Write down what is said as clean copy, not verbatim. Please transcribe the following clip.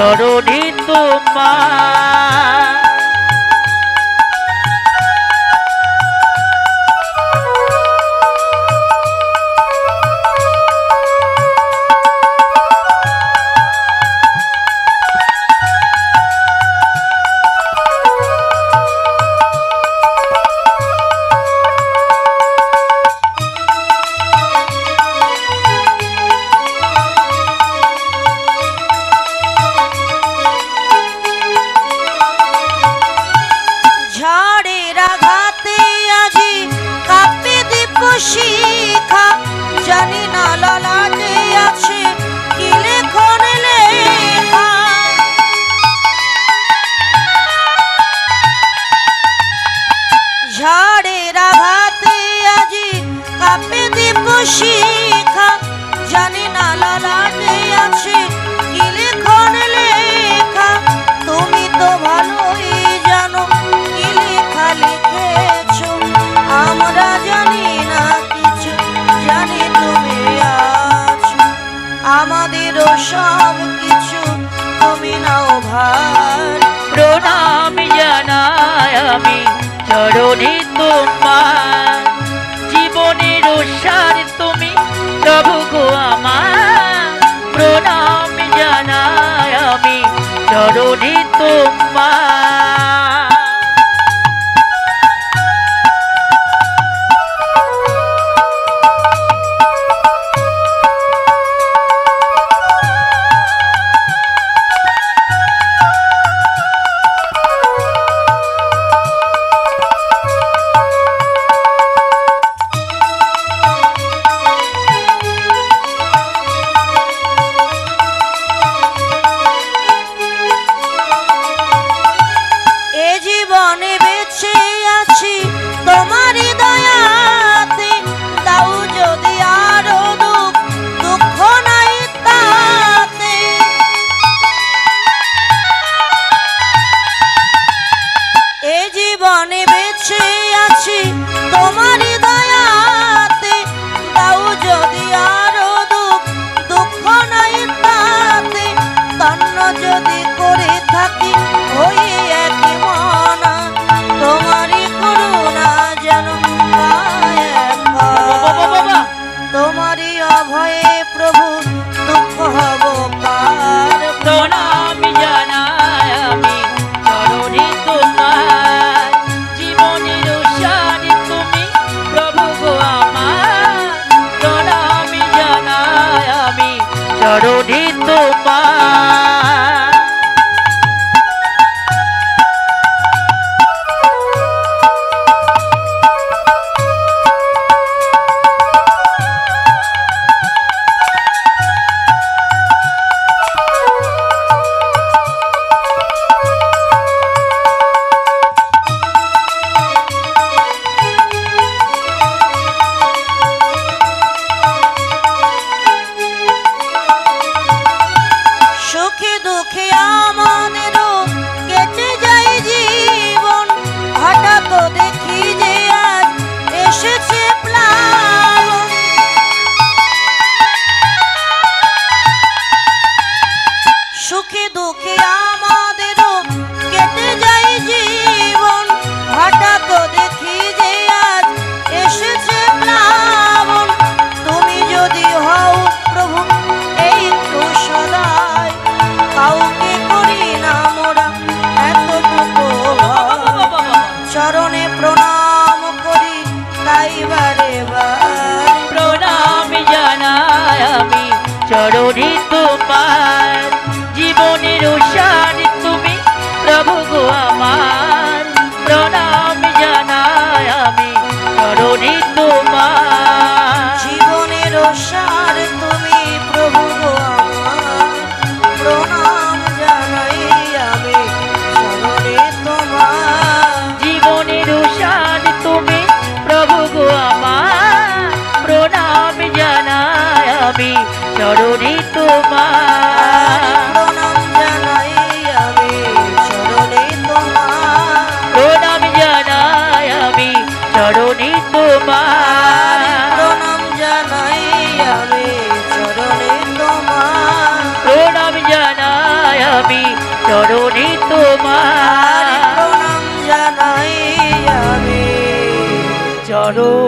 চরণে তোমার। শিখা জানি না ললাটে আছে কি লেখন লেখা, ঝড়ের আঘাতে আজি কাঁপে দীপ শিখা জানি না ললাটে আছে কি লেখন লেখা। তুমি তো ভালোই জানো কি লেখা লিখেছো, আমরা জানি না কিছু, জানি তুমি আছো আমাদেরও সব কিছু, তুমি নাও ভার। প্রণাম জানাই আমি চরণে তোমার, জীবনের সার তুমি প্রভু গো আমার। প্রণাম জানাই আমি চরণে তোমার। জীবনে বেঁচে আছি তোমারই দয়াতে, তাও যদি আরো দুঃখ নাই তাতে। এ জীবনে বেঁচে আছি তোমারই দয়াতে, তাও যদি আরো দুঃখ নাই তাতে। তন্ন যদি করে থাকি ওই একই মনা, তোমারই করুণা যেন পায় একবার। তোমারই অভয়ে প্রভু দুঃখ হব কার। প্রণাম জানাই আমি চরণে তোমার, জীবনের সার তুমি প্রভু গো আমার। প্রণাম জানাই আমি চরণে তোমার। সুখে দুঃখে আমাদেরও কেটে যায় জীবন, হঠাৎ দেখি যে আজ এসেছে প্লাবন। সুখে দুঃখে আমাদেরও কেটে যায় জীবন, হঠাৎ দেখি যে আজ এসেছে প্লাবন। তুমি যদি হও প্রভু একটু সদয়, কাউকে করি না মোরা এতটুকু চরণে প্রণাম করি তাই বারে বার। প্রণাম জানাই আমি চরণে তোমার, জীবনের সার তুমি প্রভু গো আমার। প্রণাম জানাই আমি চরণে তোমার, জীবনের সার তুমি প্রভু গো আমার। প্রণাম জানাই আমি চরণে তোমার, জীবনের সার তুমি প্রভু গো আমার। প্রণাম জানাই আমি চরণে তোমার। প্রণাম জানাই আমি চরণে তোমার, প্রণাম জানাই আমি চরণে তোমার। প্রণাম জানাই আমি চরণে তোমার, প্রণাম জানাই আমি চরণ